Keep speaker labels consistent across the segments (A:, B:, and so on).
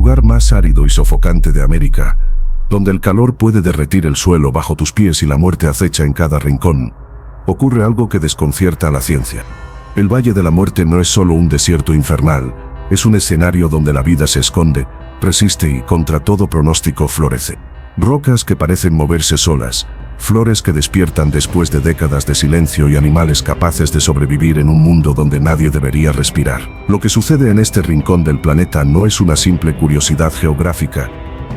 A: lugar más árido y sofocante de América, donde el calor puede derretir el suelo bajo tus pies y la muerte acecha en cada rincón, ocurre algo que desconcierta a la ciencia. El Valle de la Muerte no es solo un desierto infernal, es un escenario donde la vida se esconde, resiste y contra todo pronóstico florece. Rocas que parecen moverse solas, flores que despiertan después de décadas de silencio y animales capaces de sobrevivir en un mundo donde nadie debería respirar. Lo que sucede en este rincón del planeta no es una simple curiosidad geográfica,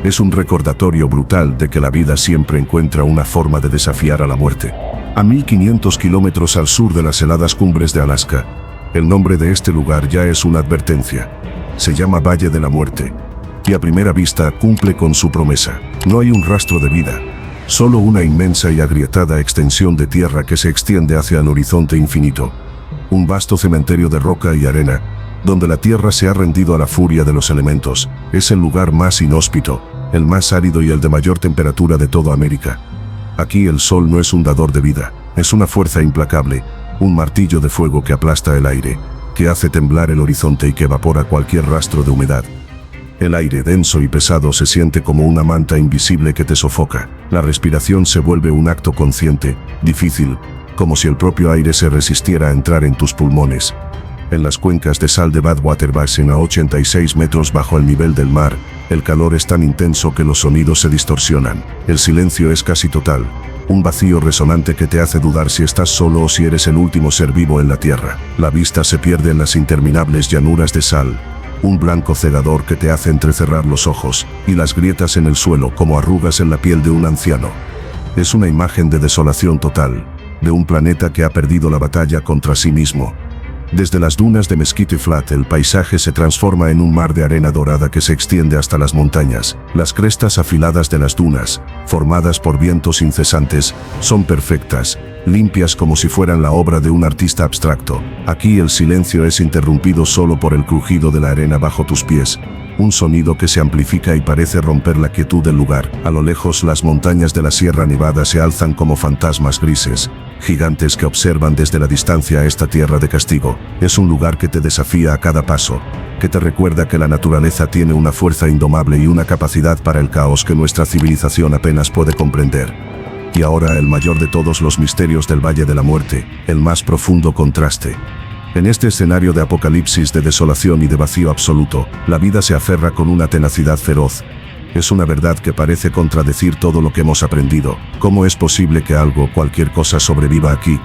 A: es un recordatorio brutal de que la vida siempre encuentra una forma de desafiar a la muerte. A 1500 kilómetros al sur de las heladas cumbres de Alaska, el nombre de este lugar ya es una advertencia. Se llama Valle de la Muerte, y a primera vista cumple con su promesa. No hay un rastro de vida, solo una inmensa y agrietada extensión de tierra que se extiende hacia el horizonte infinito. Un vasto cementerio de roca y arena, donde la tierra se ha rendido a la furia de los elementos. Es el lugar más inhóspito, el más árido y el de mayor temperatura de toda América. Aquí el sol no es un dador de vida, es una fuerza implacable, un martillo de fuego que aplasta el aire, que hace temblar el horizonte y que evapora cualquier rastro de humedad. El aire denso y pesado se siente como una manta invisible que te sofoca. La respiración se vuelve un acto consciente, difícil, como si el propio aire se resistiera a entrar en tus pulmones. En las cuencas de sal de Badwater Basin a 86 metros bajo el nivel del mar, el calor es tan intenso que los sonidos se distorsionan. El silencio es casi total, un vacío resonante que te hace dudar si estás solo o si eres el último ser vivo en la tierra. La vista se pierde en las interminables llanuras de sal, un blanco cegador que te hace entrecerrar los ojos, y las grietas en el suelo como arrugas en la piel de un anciano. Es una imagen de desolación total, de un planeta que ha perdido la batalla contra sí mismo. Desde las dunas de Mesquite Flat el paisaje se transforma en un mar de arena dorada que se extiende hasta las montañas. Las crestas afiladas de las dunas, formadas por vientos incesantes, son perfectas, limpias como si fueran la obra de un artista abstracto. Aquí el silencio es interrumpido solo por el crujido de la arena bajo tus pies, un sonido que se amplifica y parece romper la quietud del lugar. A lo lejos las montañas de la Sierra Nevada se alzan como fantasmas grises, gigantes que observan desde la distancia esta tierra de castigo. Es un lugar que te desafía a cada paso, que te recuerda que la naturaleza tiene una fuerza indomable y una capacidad para el caos que nuestra civilización apenas puede comprender. Y ahora el mayor de todos los misterios del Valle de la Muerte, el más profundo contraste. En este escenario de apocalipsis, de desolación y de vacío absoluto, la vida se aferra con una tenacidad feroz. Es una verdad que parece contradecir todo lo que hemos aprendido. ¿Cómo es posible que algo, cualquier cosa, sobreviva aquí?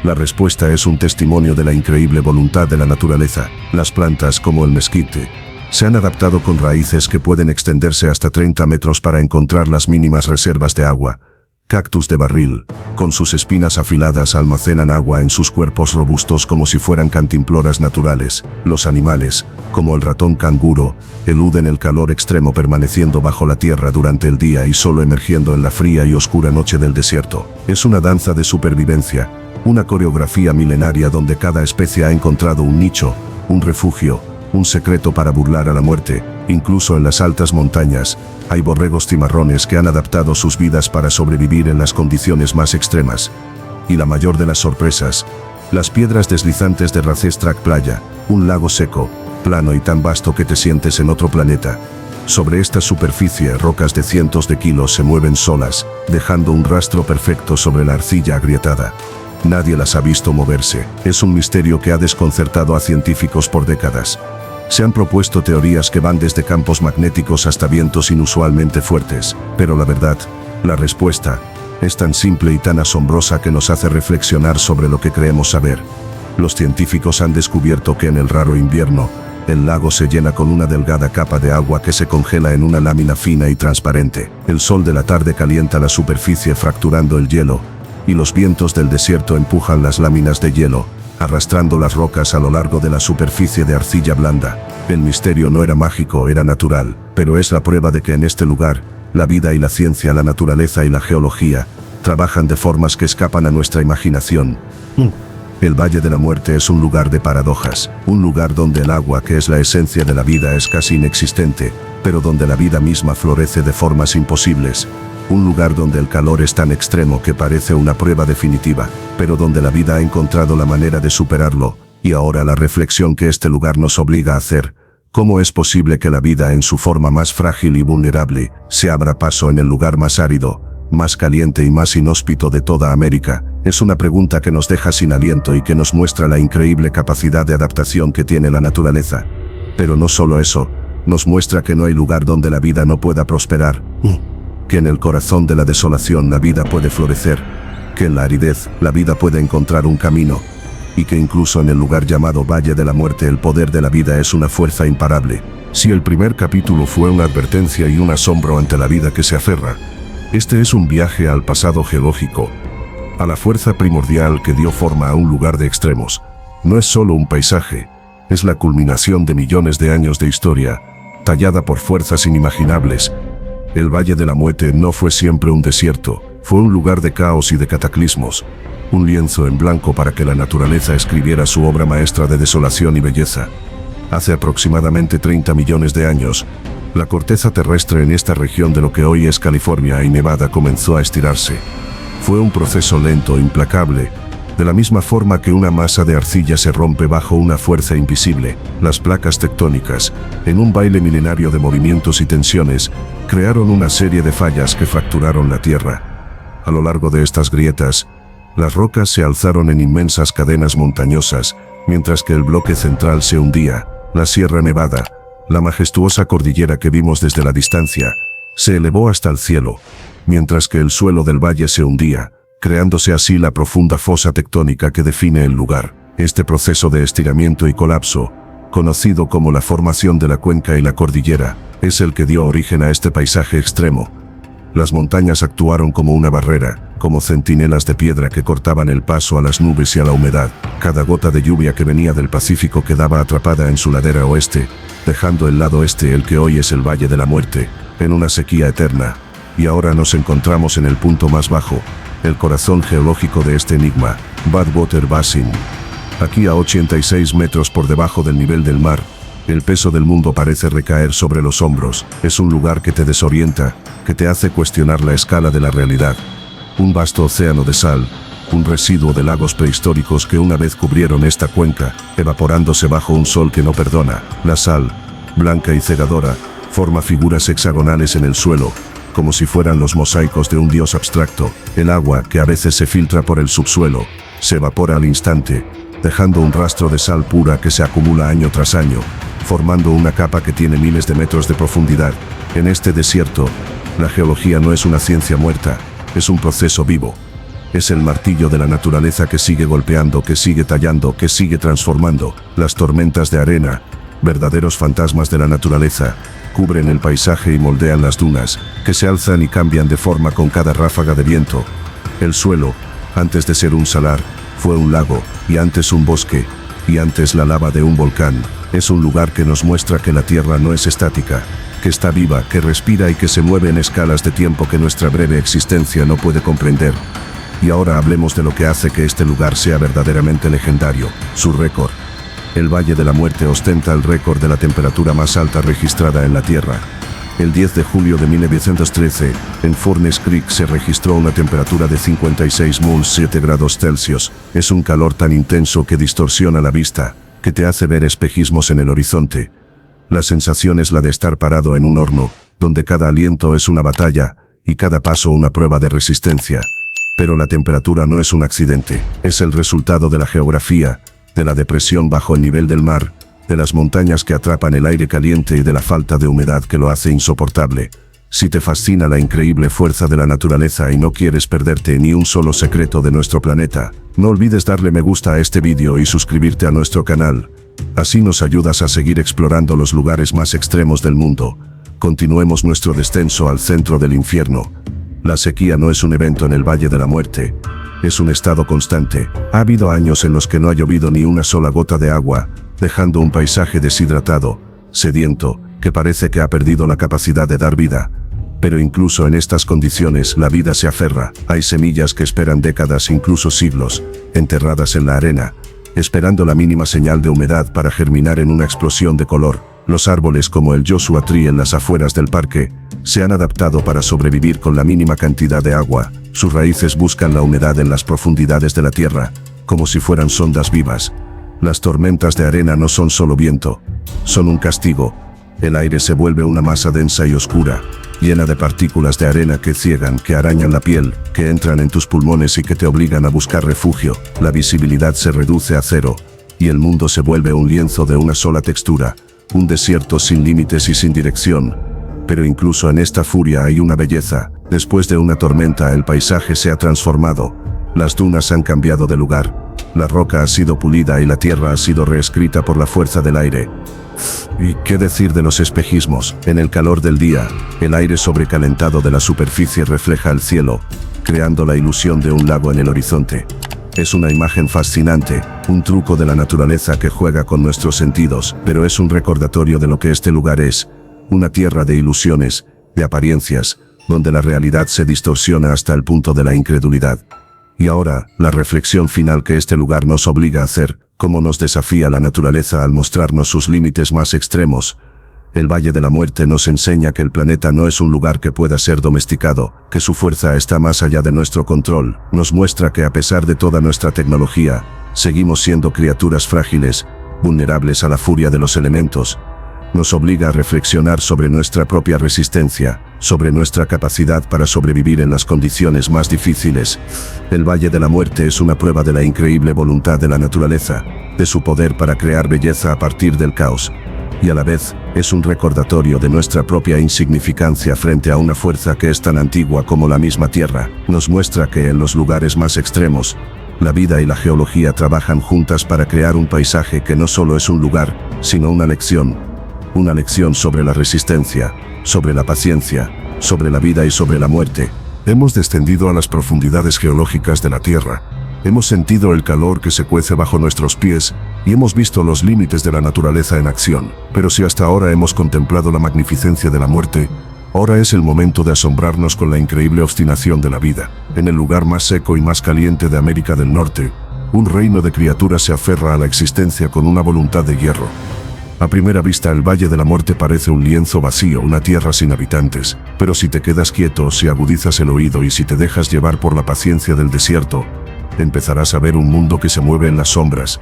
A: La respuesta es un testimonio de la increíble voluntad de la naturaleza. Las plantas, como el mezquite, se han adaptado con raíces que pueden extenderse hasta 30 metros para encontrar las mínimas reservas de agua. Cactus de barril, con sus espinas afiladas, almacenan agua en sus cuerpos robustos como si fueran cantimploras naturales. Los animales, como el ratón canguro, eluden el calor extremo permaneciendo bajo la tierra durante el día y solo emergiendo en la fría y oscura noche del desierto. Es una danza de supervivencia, una coreografía milenaria donde cada especie ha encontrado un nicho, un refugio, un secreto para burlar a la muerte. Incluso en las altas montañas, hay borregos cimarrones que han adaptado sus vidas para sobrevivir en las condiciones más extremas. Y la mayor de las sorpresas, las piedras deslizantes de Racestrak Playa, un lago seco, plano y tan vasto que te sientes en otro planeta. Sobre esta superficie, rocas de cientos de kilos se mueven solas, dejando un rastro perfecto sobre la arcilla agrietada. Nadie las ha visto moverse. Es un misterio que ha desconcertado a científicos por décadas. Se han propuesto teorías que van desde campos magnéticos hasta vientos inusualmente fuertes, pero la verdad, la respuesta, es tan simple y tan asombrosa que nos hace reflexionar sobre lo que creemos saber. Los científicos han descubierto que en el raro invierno, el lago se llena con una delgada capa de agua que se congela en una lámina fina y transparente. El sol de la tarde calienta la superficie fracturando el hielo, y los vientos del desierto empujan las láminas de hielo, arrastrando las rocas a lo largo de la superficie de arcilla blanda. El misterio no era mágico, era natural, pero es la prueba de que en este lugar, la vida y la ciencia, la naturaleza y la geología, trabajan de formas que escapan a nuestra imaginación. El Valle de la Muerte es un lugar de paradojas, un lugar donde el agua, que es la esencia de la vida, es casi inexistente, pero donde la vida misma florece de formas imposibles. Un lugar donde el calor es tan extremo que parece una prueba definitiva, pero donde la vida ha encontrado la manera de superarlo. Y ahora la reflexión que este lugar nos obliga a hacer: ¿Cómo es posible que la vida en su forma más frágil y vulnerable se abra paso en el lugar más árido, más caliente y más inhóspito de toda América? Es una pregunta que nos deja sin aliento y que nos muestra la increíble capacidad de adaptación que tiene la naturaleza. Pero no solo eso, nos muestra que no hay lugar donde la vida no pueda prosperar, que en el corazón de la desolación la vida puede florecer, que en la aridez la vida puede encontrar un camino, y que incluso en el lugar llamado Valle de la Muerte el poder de la vida es una fuerza imparable. Si el primer capítulo fue una advertencia y un asombro ante la vida que se aferra, este es un viaje al pasado geológico, a la fuerza primordial que dio forma a un lugar de extremos. No es solo un paisaje, es la culminación de millones de años de historia, tallada por fuerzas inimaginables. El Valle de la Muerte no fue siempre un desierto, fue un lugar de caos y de cataclismos, un lienzo en blanco para que la naturaleza escribiera su obra maestra de desolación y belleza. Hace aproximadamente 30 millones de años, la corteza terrestre en esta región de lo que hoy es California y Nevada comenzó a estirarse. Fue un proceso lento, implacable. De la misma forma que una masa de arcilla se rompe bajo una fuerza invisible, las placas tectónicas, en un baile milenario de movimientos y tensiones, crearon una serie de fallas que fracturaron la Tierra. A lo largo de estas grietas, las rocas se alzaron en inmensas cadenas montañosas, mientras que el bloque central se hundía. La Sierra Nevada, la majestuosa cordillera que vimos desde la distancia, se elevó hasta el cielo, mientras que el suelo del valle se hundía, creándose así la profunda fosa tectónica que define el lugar. Este proceso de estiramiento y colapso, conocido como la formación de la cuenca y la cordillera, es el que dio origen a este paisaje extremo. Las montañas actuaron como una barrera, como centinelas de piedra que cortaban el paso a las nubes y a la humedad. Cada gota de lluvia que venía del Pacífico quedaba atrapada en su ladera oeste, dejando el lado este, el que hoy es el Valle de la Muerte, en una sequía eterna. Y ahora nos encontramos en el punto más bajo, el corazón geológico de este enigma, Badwater Basin. Aquí a 86 metros por debajo del nivel del mar, el peso del mundo parece recaer sobre los hombros. Es un lugar que te desorienta, que te hace cuestionar la escala de la realidad. Un vasto océano de sal, un residuo de lagos prehistóricos que una vez cubrieron esta cuenca, evaporándose bajo un sol que no perdona. La sal, blanca y cegadora, forma figuras hexagonales en el suelo, como si fueran los mosaicos de un dios abstracto. El agua, que a veces se filtra por el subsuelo, se evapora al instante, dejando un rastro de sal pura que se acumula año tras año, formando una capa que tiene miles de metros de profundidad. En este desierto, la geología no es una ciencia muerta, es un proceso vivo. Es el martillo de la naturaleza que sigue golpeando, que sigue tallando, que sigue transformando. Las tormentas de arena, verdaderos fantasmas de la naturaleza, cubren el paisaje y moldean las dunas, que se alzan y cambian de forma con cada ráfaga de viento. El suelo, antes de ser un salar, fue un lago, y antes un bosque, y antes la lava de un volcán. Es un lugar que nos muestra que la Tierra no es estática, que está viva, que respira y que se mueve en escalas de tiempo que nuestra breve existencia no puede comprender. Y ahora hablemos de lo que hace que este lugar sea verdaderamente legendario, su récord. El Valle de la Muerte ostenta el récord de la temperatura más alta registrada en la Tierra. El 10 de julio de 1913, en Furnace Creek se registró una temperatura de 56,7 grados Celsius. Es un calor tan intenso que distorsiona la vista, que te hace ver espejismos en el horizonte. La sensación es la de estar parado en un horno, donde cada aliento es una batalla, y cada paso una prueba de resistencia. Pero la temperatura no es un accidente, es el resultado de la geografía, de la depresión bajo el nivel del mar, de las montañas que atrapan el aire caliente y de la falta de humedad que lo hace insoportable. Si te fascina la increíble fuerza de la naturaleza y no quieres perderte ni un solo secreto de nuestro planeta, no olvides darle me gusta a este vídeo y suscribirte a nuestro canal. Así nos ayudas a seguir explorando los lugares más extremos del mundo. Continuemos nuestro descenso al centro del infierno. La sequía no es un evento en el Valle de la Muerte, es un estado constante. Ha habido años en los que no ha llovido ni una sola gota de agua, dejando un paisaje deshidratado, sediento, que parece que ha perdido la capacidad de dar vida. Pero incluso en estas condiciones la vida se aferra. Hay semillas que esperan décadas, incluso siglos, enterradas en la arena, esperando la mínima señal de humedad para germinar en una explosión de color. Los árboles como el Joshua Tree en las afueras del parque, se han adaptado para sobrevivir con la mínima cantidad de agua. Sus raíces buscan la humedad en las profundidades de la tierra, como si fueran sondas vivas. Las tormentas de arena no son solo viento, son un castigo. El aire se vuelve una masa densa y oscura, llena de partículas de arena que ciegan, que arañan la piel, que entran en tus pulmones y que te obligan a buscar refugio. La visibilidad se reduce a cero, y el mundo se vuelve un lienzo de una sola textura, un desierto sin límites y sin dirección. Pero incluso en esta furia hay una belleza. Después de una tormenta el paisaje se ha transformado. Las dunas han cambiado de lugar. La roca ha sido pulida y la tierra ha sido reescrita por la fuerza del aire. ¿Y qué decir de los espejismos? En el calor del día, el aire sobrecalentado de la superficie refleja el cielo, creando la ilusión de un lago en el horizonte. Es una imagen fascinante, un truco de la naturaleza que juega con nuestros sentidos, pero es un recordatorio de lo que este lugar es. Una tierra de ilusiones, de apariencias, donde la realidad se distorsiona hasta el punto de la incredulidad. Y ahora, la reflexión final que este lugar nos obliga a hacer, cómo nos desafía la naturaleza al mostrarnos sus límites más extremos. El Valle de la Muerte nos enseña que el planeta no es un lugar que pueda ser domesticado, que su fuerza está más allá de nuestro control. Nos muestra que a pesar de toda nuestra tecnología, seguimos siendo criaturas frágiles, vulnerables a la furia de los elementos. Nos obliga a reflexionar sobre nuestra propia resistencia, sobre nuestra capacidad para sobrevivir en las condiciones más difíciles. El Valle de la Muerte es una prueba de la increíble voluntad de la naturaleza, de su poder para crear belleza a partir del caos. Y a la vez, es un recordatorio de nuestra propia insignificancia frente a una fuerza que es tan antigua como la misma Tierra. Nos muestra que en los lugares más extremos, la vida y la geología trabajan juntas para crear un paisaje que no solo es un lugar, sino una lección. Una lección sobre la resistencia, sobre la paciencia, sobre la vida y sobre la muerte. Hemos descendido a las profundidades geológicas de la Tierra. Hemos sentido el calor que se cuece bajo nuestros pies y hemos visto los límites de la naturaleza en acción. Pero si hasta ahora hemos contemplado la magnificencia de la muerte, ahora es el momento de asombrarnos con la increíble obstinación de la vida. En el lugar más seco y más caliente de América del Norte, un reino de criaturas se aferra a la existencia con una voluntad de hierro. A primera vista el Valle de la Muerte parece un lienzo vacío, una tierra sin habitantes, pero si te quedas quieto, si agudizas el oído y si te dejas llevar por la paciencia del desierto, empezarás a ver un mundo que se mueve en las sombras.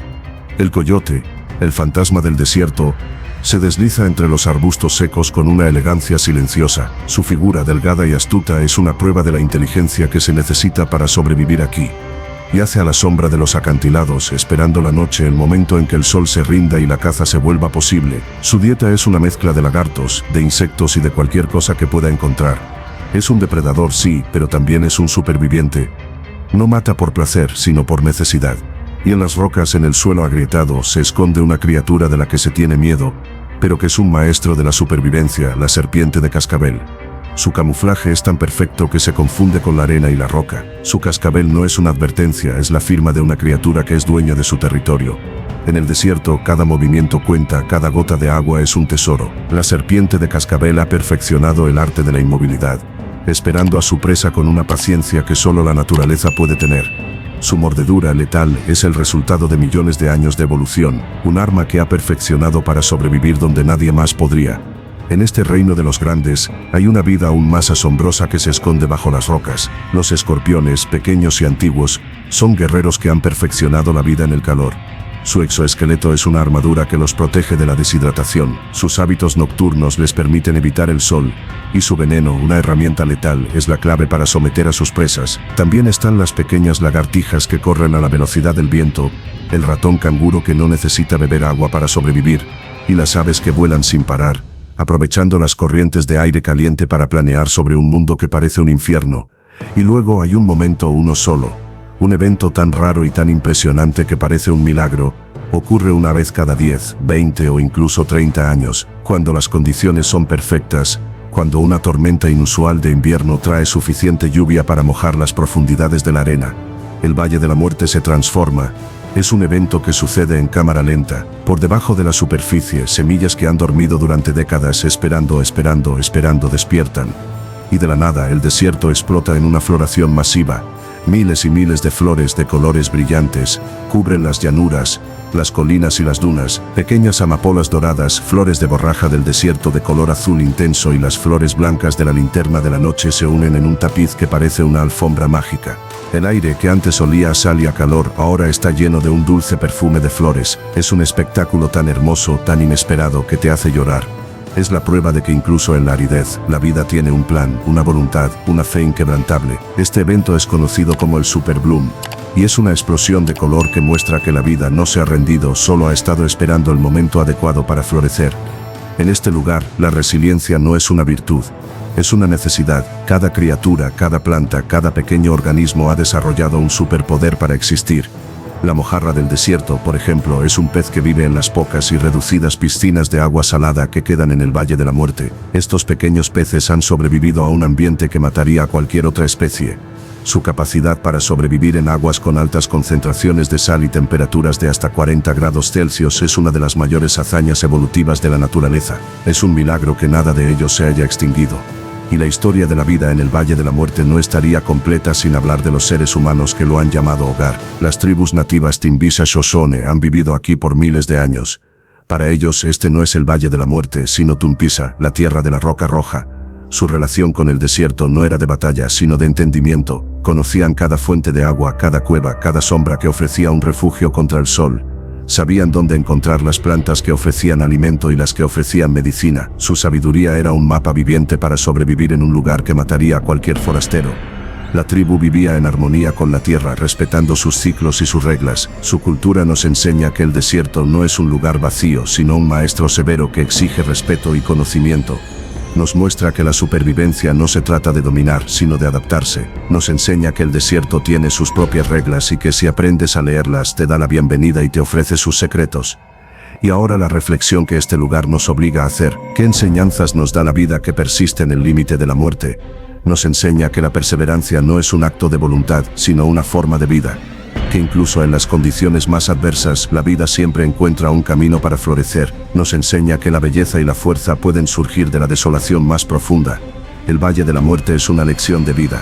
A: El coyote, el fantasma del desierto, se desliza entre los arbustos secos con una elegancia silenciosa. Su figura delgada y astuta es una prueba de la inteligencia que se necesita para sobrevivir aquí. Yace a la sombra de los acantilados, esperando la noche, el momento en que el sol se rinda y la caza se vuelva posible. Su dieta es una mezcla de lagartos, de insectos y de cualquier cosa que pueda encontrar. Es un depredador, sí, pero también es un superviviente. No mata por placer, sino por necesidad. Y en las rocas, en el suelo agrietado, se esconde una criatura de la que se tiene miedo, pero que es un maestro de la supervivencia, la serpiente de cascabel. Su camuflaje es tan perfecto que se confunde con la arena y la roca. Su cascabel no es una advertencia, es la firma de una criatura que es dueña de su territorio. En el desierto, cada movimiento cuenta, cada gota de agua es un tesoro. La serpiente de cascabel ha perfeccionado el arte de la inmovilidad, esperando a su presa con una paciencia que solo la naturaleza puede tener. Su mordedura letal es el resultado de millones de años de evolución, un arma que ha perfeccionado para sobrevivir donde nadie más podría. En este reino de los grandes, hay una vida aún más asombrosa que se esconde bajo las rocas. Los escorpiones, pequeños y antiguos, son guerreros que han perfeccionado la vida en el calor. Su exoesqueleto es una armadura que los protege de la deshidratación. Sus hábitos nocturnos les permiten evitar el sol, y su veneno, una herramienta letal, es la clave para someter a sus presas. También están las pequeñas lagartijas que corren a la velocidad del viento, el ratón canguro que no necesita beber agua para sobrevivir, y las aves que vuelan sin parar, aprovechando las corrientes de aire caliente para planear sobre un mundo que parece un infierno. Y luego hay un momento, uno solo, un evento tan raro y tan impresionante que parece un milagro. Ocurre una vez cada 10, 20 o incluso 30 años, cuando las condiciones son perfectas, cuando una tormenta inusual de invierno trae suficiente lluvia para mojar las profundidades de la arena. El Valle de la Muerte se transforma. Es un evento que sucede en cámara lenta. Por debajo de la superficie, semillas que han dormido durante décadas esperando despiertan. Y de la nada el desierto explota en una floración masiva. Miles y miles de flores de colores brillantes cubren las llanuras, las colinas y las dunas. Pequeñas amapolas doradas, flores de borraja del desierto de color azul intenso y las flores blancas de la linterna de la noche se unen en un tapiz que parece una alfombra mágica. El aire que antes olía a sal y a calor ahora está lleno de un dulce perfume de flores. Es un espectáculo tan hermoso, tan inesperado, que te hace llorar. Es la prueba de que incluso en la aridez, la vida tiene un plan, una voluntad, una fe inquebrantable. Este evento es conocido como el Super Bloom, y es una explosión de color que muestra que la vida no se ha rendido, solo ha estado esperando el momento adecuado para florecer. En este lugar, la resiliencia no es una virtud, es una necesidad. Cada criatura, cada planta, cada pequeño organismo ha desarrollado un superpoder para existir. La mojarra del desierto, por ejemplo, es un pez que vive en las pocas y reducidas piscinas de agua salada que quedan en el Valle de la Muerte. Estos pequeños peces han sobrevivido a un ambiente que mataría a cualquier otra especie. Su capacidad para sobrevivir en aguas con altas concentraciones de sal y temperaturas de hasta 40 grados Celsius es una de las mayores hazañas evolutivas de la naturaleza. Es un milagro que nada de ello se haya extinguido. Y la historia de la vida en el Valle de la Muerte no estaría completa sin hablar de los seres humanos que lo han llamado hogar. Las tribus nativas Timbisa Shoshone han vivido aquí por miles de años. Para ellos este no es el Valle de la Muerte, sino Tumpisa, la tierra de la roca roja. Su relación con el desierto no era de batalla, sino de entendimiento. Conocían cada fuente de agua, cada cueva, cada sombra que ofrecía un refugio contra el sol. Sabían dónde encontrar las plantas que ofrecían alimento y las que ofrecían medicina. Su sabiduría era un mapa viviente para sobrevivir en un lugar que mataría a cualquier forastero. La tribu vivía en armonía con la tierra, respetando sus ciclos y sus reglas. Su cultura nos enseña que el desierto no es un lugar vacío, sino un maestro severo que exige respeto y conocimiento. Nos muestra que la supervivencia no se trata de dominar, sino de adaptarse. Nos enseña que el desierto tiene sus propias reglas y que si aprendes a leerlas te da la bienvenida y te ofrece sus secretos. Y ahora la reflexión que este lugar nos obliga a hacer: ¿qué enseñanzas nos da la vida que persiste en el límite de la muerte? Nos enseña que la perseverancia no es un acto de voluntad, sino una forma de vida. Que incluso en las condiciones más adversas, la vida siempre encuentra un camino para florecer. Nos enseña que la belleza y la fuerza pueden surgir de la desolación más profunda. El Valle de la Muerte es una lección de vida.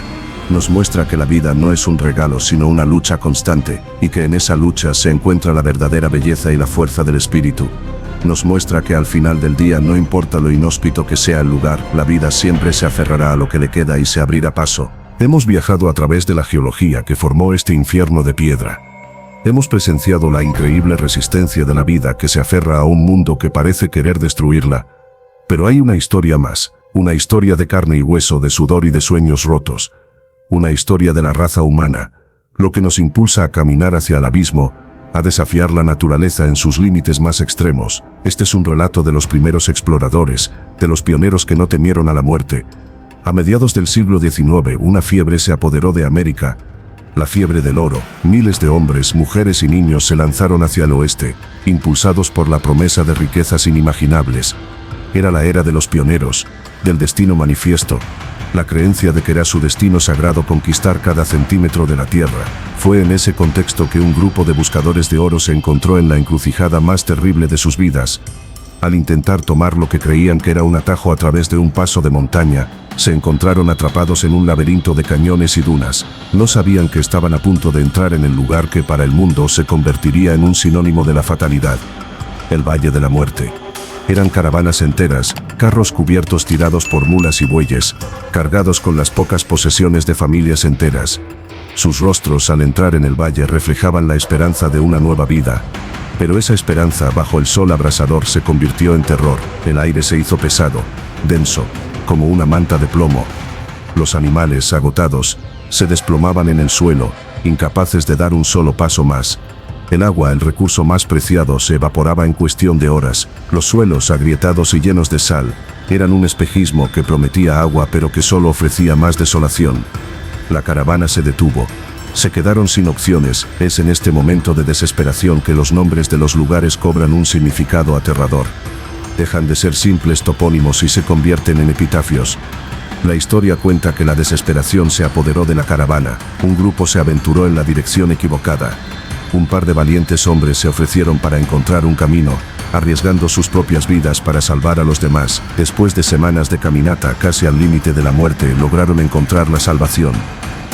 A: Nos muestra que la vida no es un regalo, sino una lucha constante, y que en esa lucha se encuentra la verdadera belleza y la fuerza del espíritu. Nos muestra que al final del día, no importa lo inhóspito que sea el lugar, la vida siempre se aferrará a lo que le queda y se abrirá paso. Hemos viajado a través de la geología que formó este infierno de piedra. Hemos presenciado la increíble resistencia de la vida que se aferra a un mundo que parece querer destruirla. Pero hay una historia más, una historia de carne y hueso, de sudor y de sueños rotos. Una historia de la raza humana, lo que nos impulsa a caminar hacia el abismo, a desafiar la naturaleza en sus límites más extremos. Este es un relato de los primeros exploradores, de los pioneros que no temieron a la muerte. A mediados del siglo XIX, una fiebre se apoderó de América, la fiebre del oro. Miles de hombres, mujeres y niños se lanzaron hacia el oeste, impulsados por la promesa de riquezas inimaginables. Era la era de los pioneros, del destino manifiesto, la creencia de que era su destino sagrado conquistar cada centímetro de la tierra. Fue en ese contexto que un grupo de buscadores de oro se encontró en la encrucijada más terrible de sus vidas. Al intentar tomar lo que creían que era un atajo a través de un paso de montaña, se encontraron atrapados en un laberinto de cañones y dunas. No sabían que estaban a punto de entrar en el lugar que para el mundo se convertiría en un sinónimo de la fatalidad: el Valle de la Muerte. Eran caravanas enteras, carros cubiertos tirados por mulas y bueyes, cargados con las pocas posesiones de familias enteras. Sus rostros al entrar en el valle reflejaban la esperanza de una nueva vida. Pero esa esperanza bajo el sol abrasador se convirtió en terror. El aire se hizo pesado, denso, como una manta de plomo. Los animales, agotados, se desplomaban en el suelo, incapaces de dar un solo paso más. El agua, el recurso más preciado, se evaporaba en cuestión de horas. Los suelos, agrietados y llenos de sal, eran un espejismo que prometía agua pero que solo ofrecía más desolación. La caravana se detuvo. Se quedaron sin opciones. Es en este momento de desesperación que los nombres de los lugares cobran un significado aterrador. Dejan de ser simples topónimos y se convierten en epitafios. La historia cuenta que la desesperación se apoderó de la caravana. Un grupo se aventuró en la dirección equivocada. Un par de valientes hombres se ofrecieron para encontrar un camino, arriesgando sus propias vidas para salvar a los demás. Después de semanas de caminata casi al límite de la muerte, lograron encontrar la salvación.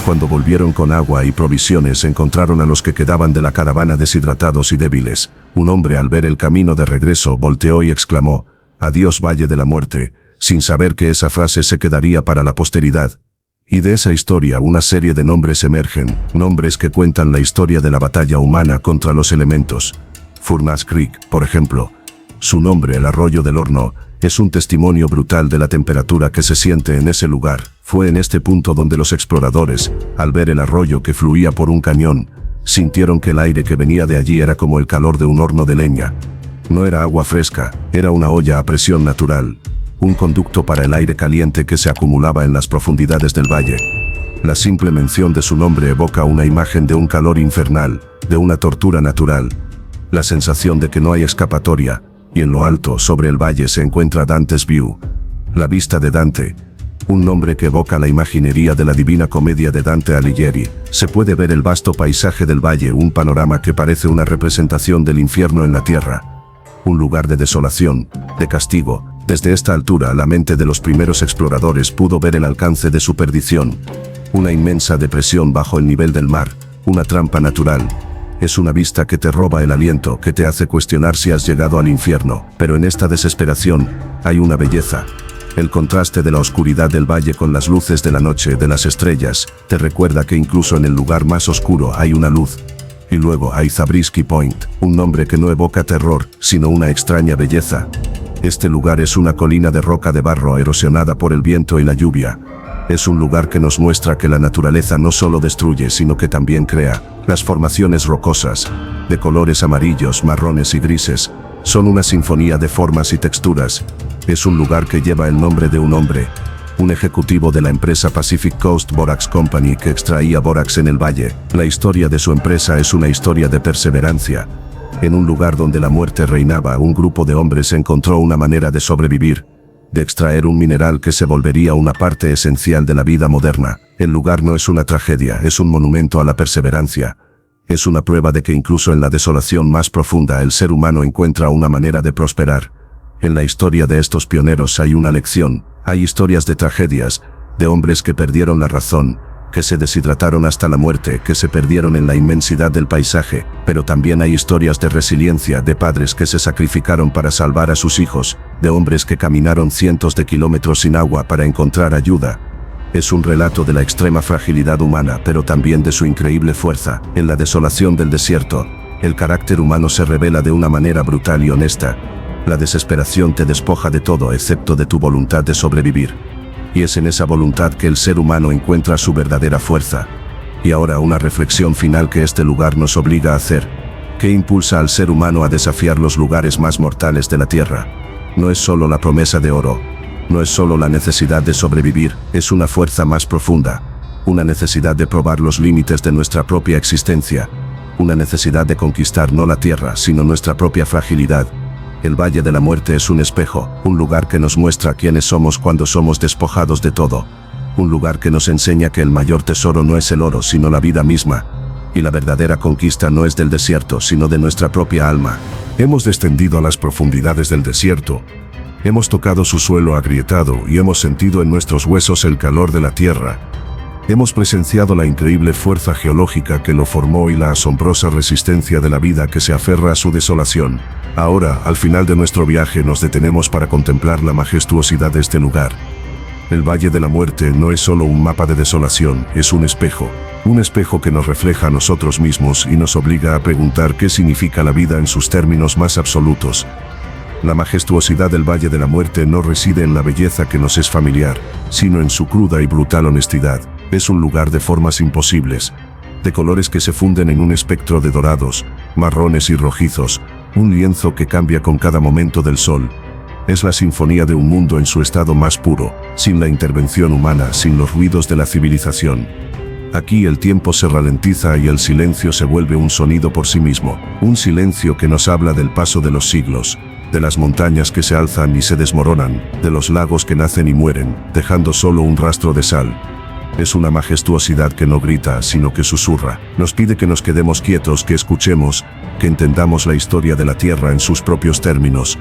A: Cuando volvieron con agua y provisiones, encontraron a los que quedaban de la caravana deshidratados y débiles. Un hombre, al ver el camino de regreso, volteó y exclamó: «Adiós, Valle de la Muerte», sin saber que esa frase se quedaría para la posteridad. Y de esa historia una serie de nombres emergen, nombres que cuentan la historia de la batalla humana contra los elementos. Furnace Creek, por ejemplo. Su nombre, el arroyo del horno, es un testimonio brutal de la temperatura que se siente en ese lugar. Fue en este punto donde los exploradores, al ver el arroyo que fluía por un cañón, sintieron que el aire que venía de allí era como el calor de un horno de leña. No era agua fresca, era una olla a presión natural. Un conducto para el aire caliente que se acumulaba en las profundidades del valle. La simple mención de su nombre evoca una imagen de un calor infernal, de una tortura natural. La sensación de que no hay escapatoria, y en lo alto, sobre el valle, se encuentra Dante's View. La vista de Dante. Un nombre que evoca la imaginería de la Divina Comedia de Dante Alighieri. Se puede ver el vasto paisaje del valle, un panorama que parece una representación del infierno en la tierra. Un lugar de desolación, de castigo. Desde esta altura la mente de los primeros exploradores pudo ver el alcance de su perdición. Una inmensa depresión bajo el nivel del mar, una trampa natural. Es una vista que te roba el aliento, que te hace cuestionar si has llegado al infierno. Pero en esta desesperación hay una belleza. El contraste de la oscuridad del valle con las luces de la noche, de las estrellas, te recuerda que incluso en el lugar más oscuro hay una luz. Y luego hay Zabriskie Point, un nombre que no evoca terror, sino una extraña belleza. Este lugar es una colina de roca de barro erosionada por el viento y la lluvia. Es un lugar que nos muestra que la naturaleza no solo destruye, sino que también crea. Las formaciones rocosas, de colores amarillos, marrones y grises, son una sinfonía de formas y texturas. Es un lugar que lleva el nombre de un hombre, un ejecutivo de la empresa Pacific Coast Borax Company que extraía bórax en el valle. La historia de su empresa es una historia de perseverancia. En un lugar donde la muerte reinaba, un grupo de hombres encontró una manera de sobrevivir, de extraer un mineral que se volvería una parte esencial de la vida moderna. El lugar no es una tragedia, es un monumento a la perseverancia. Es una prueba de que incluso en la desolación más profunda el ser humano encuentra una manera de prosperar. En la historia de estos pioneros hay una lección, hay historias de tragedias, de hombres que perdieron la razón, que se deshidrataron hasta la muerte, que se perdieron en la inmensidad del paisaje, pero también hay historias de resiliencia, de padres que se sacrificaron para salvar a sus hijos, de hombres que caminaron cientos de kilómetros sin agua para encontrar ayuda. Es un relato de la extrema fragilidad humana, pero también de su increíble fuerza. En la desolación del desierto, el carácter humano se revela de una manera brutal y honesta. La desesperación te despoja de todo excepto de tu voluntad de sobrevivir. Y es en esa voluntad que el ser humano encuentra su verdadera fuerza. Y ahora una reflexión final que este lugar nos obliga a hacer. ¿Qué impulsa al ser humano a desafiar los lugares más mortales de la Tierra? No es solo la promesa de oro. No es solo la necesidad de sobrevivir, es una fuerza más profunda. Una necesidad de probar los límites de nuestra propia existencia. Una necesidad de conquistar no la Tierra, sino nuestra propia fragilidad. El Valle de la Muerte es un espejo, un lugar que nos muestra quiénes somos cuando somos despojados de todo. Un lugar que nos enseña que el mayor tesoro no es el oro, sino la vida misma. Y la verdadera conquista no es del desierto, sino de nuestra propia alma. Hemos descendido a las profundidades del desierto. Hemos tocado su suelo agrietado y hemos sentido en nuestros huesos el calor de la tierra. Hemos presenciado la increíble fuerza geológica que lo formó y la asombrosa resistencia de la vida que se aferra a su desolación. Ahora, al final de nuestro viaje, nos detenemos para contemplar la majestuosidad de este lugar. El Valle de la Muerte no es solo un mapa de desolación, es un espejo que nos refleja a nosotros mismos y nos obliga a preguntar qué significa la vida en sus términos más absolutos. La majestuosidad del Valle de la Muerte no reside en la belleza que nos es familiar, sino en su cruda y brutal honestidad. Es un lugar de formas imposibles, de colores que se funden en un espectro de dorados, marrones y rojizos, un lienzo que cambia con cada momento del sol. Es la sinfonía de un mundo en su estado más puro, sin la intervención humana, sin los ruidos de la civilización. Aquí el tiempo se ralentiza y el silencio se vuelve un sonido por sí mismo, un silencio que nos habla del paso de los siglos, de las montañas que se alzan y se desmoronan, de los lagos que nacen y mueren, dejando solo un rastro de sal. Es una majestuosidad que no grita, sino que susurra. Nos pide que nos quedemos quietos, que escuchemos, que entendamos la historia de la Tierra en sus propios términos.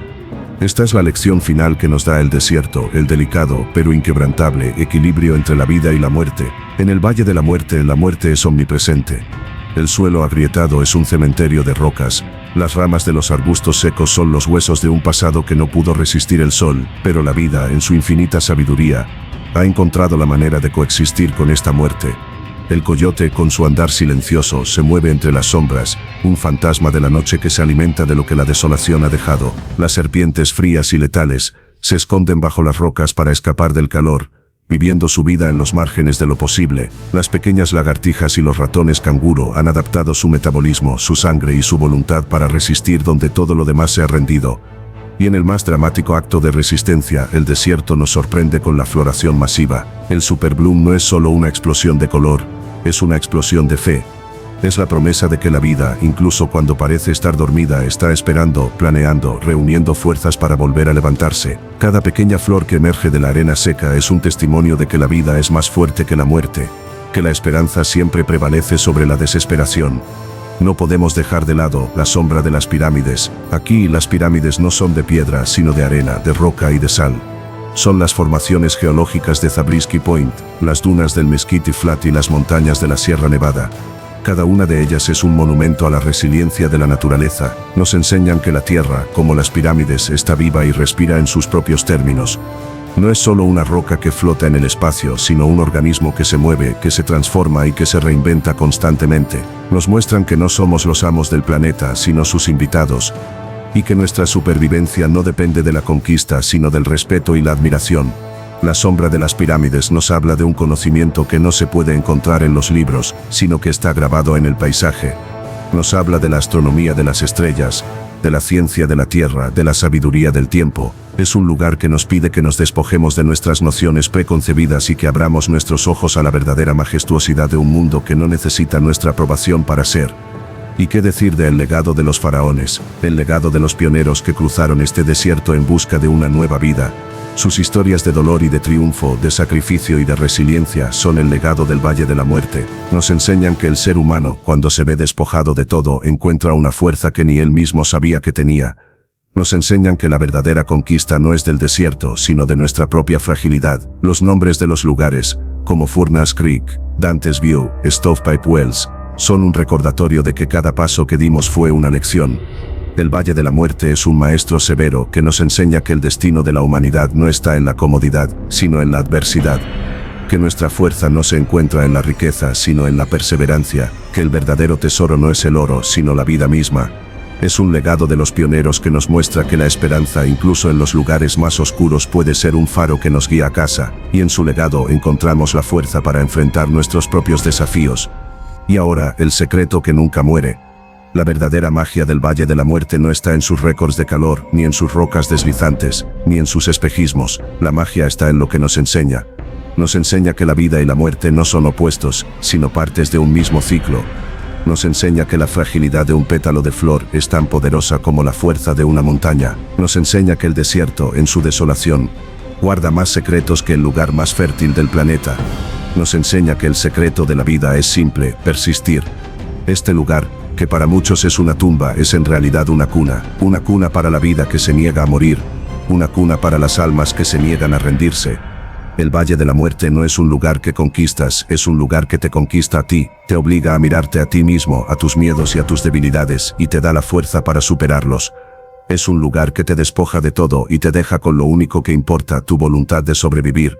A: Esta es la lección final que nos da el desierto, el delicado, pero inquebrantable, equilibrio entre la vida y la muerte. En el Valle de la muerte es omnipresente. El suelo agrietado es un cementerio de rocas. Las ramas de los arbustos secos son los huesos de un pasado que no pudo resistir el sol, pero la vida, en su infinita sabiduría, ha encontrado la manera de coexistir con esta muerte. El coyote, con su andar silencioso, se mueve entre las sombras, un fantasma de la noche que se alimenta de lo que la desolación ha dejado. Las serpientes frías y letales se esconden bajo las rocas para escapar del calor, viviendo su vida en los márgenes de lo posible. Las pequeñas lagartijas y los ratones canguro han adaptado su metabolismo, su sangre y su voluntad para resistir donde todo lo demás se ha rendido. Y en el más dramático acto de resistencia, el desierto nos sorprende con la floración masiva. El superbloom no es solo una explosión de color, es una explosión de fe. Es la promesa de que la vida, incluso cuando parece estar dormida, está esperando, planeando, reuniendo fuerzas para volver a levantarse. Cada pequeña flor que emerge de la arena seca es un testimonio de que la vida es más fuerte que la muerte, que la esperanza siempre prevalece sobre la desesperación. No podemos dejar de lado la sombra de las pirámides. Aquí las pirámides no son de piedra, sino de arena, de roca y de sal. Son las formaciones geológicas de Zabriskie Point, las dunas del Mesquite Flat y las montañas de la Sierra Nevada. Cada una de ellas es un monumento a la resiliencia de la naturaleza. Nos enseñan que la Tierra, como las pirámides, está viva y respira en sus propios términos. No es solo una roca que flota en el espacio, sino un organismo que se mueve, que se transforma y que se reinventa constantemente. Nos muestran que no somos los amos del planeta, sino sus invitados, y que nuestra supervivencia no depende de la conquista, sino del respeto y la admiración. La sombra de las pirámides nos habla de un conocimiento que no se puede encontrar en los libros, sino que está grabado en el paisaje. Nos habla de la astronomía de las estrellas, de la ciencia de la tierra, de la sabiduría del tiempo. Es un lugar que nos pide que nos despojemos de nuestras nociones preconcebidas y que abramos nuestros ojos a la verdadera majestuosidad de un mundo que no necesita nuestra aprobación para ser. ¿Y qué decir del legado de los faraones, el legado de los pioneros que cruzaron este desierto en busca de una nueva vida? Sus historias de dolor y de triunfo, de sacrificio y de resiliencia son el legado del Valle de la Muerte. Nos enseñan que el ser humano, cuando se ve despojado de todo, encuentra una fuerza que ni él mismo sabía que tenía. Nos enseñan que la verdadera conquista no es del desierto, sino de nuestra propia fragilidad. Los nombres de los lugares, como Furnace Creek, Dante's View, Stovepipe Wells, son un recordatorio de que cada paso que dimos fue una lección. El Valle de la Muerte es un maestro severo que nos enseña que el destino de la humanidad no está en la comodidad, sino en la adversidad. Que nuestra fuerza no se encuentra en la riqueza, sino en la perseverancia. Que el verdadero tesoro no es el oro, sino la vida misma. Es un legado de los pioneros que nos muestra que la esperanza, incluso en los lugares más oscuros, puede ser un faro que nos guía a casa, y en su legado encontramos la fuerza para enfrentar nuestros propios desafíos. Y ahora, el secreto que nunca muere. La verdadera magia del Valle de la Muerte no está en sus récords de calor, ni en sus rocas deslizantes, ni en sus espejismos. La magia está en lo que nos enseña. Nos enseña que la vida y la muerte no son opuestos, sino partes de un mismo ciclo. Nos enseña que la fragilidad de un pétalo de flor es tan poderosa como la fuerza de una montaña. Nos enseña que el desierto, en su desolación, guarda más secretos que el lugar más fértil del planeta. Nos enseña que el secreto de la vida es simple: persistir. Este lugar, que para muchos es una tumba, es en realidad una cuna para la vida que se niega a morir, una cuna para las almas que se niegan a rendirse. El Valle de la Muerte no es un lugar que conquistas, es un lugar que te conquista a ti, te obliga a mirarte a ti mismo, a tus miedos y a tus debilidades, y te da la fuerza para superarlos. Es un lugar que te despoja de todo y te deja con lo único que importa, tu voluntad de sobrevivir.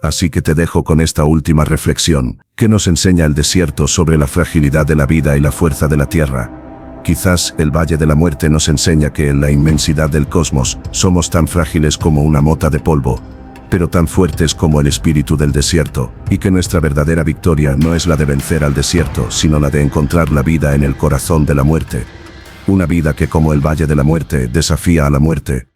A: Así que te dejo con esta última reflexión. ¿Qué nos enseña el desierto sobre la fragilidad de la vida y la fuerza de la tierra? Quizás el Valle de la Muerte nos enseña que en la inmensidad del cosmos somos tan frágiles como una mota de polvo, pero tan fuertes como el espíritu del desierto, y que nuestra verdadera victoria no es la de vencer al desierto, sino la de encontrar la vida en el corazón de la muerte. Una vida que, como el Valle de la Muerte, desafía a la muerte.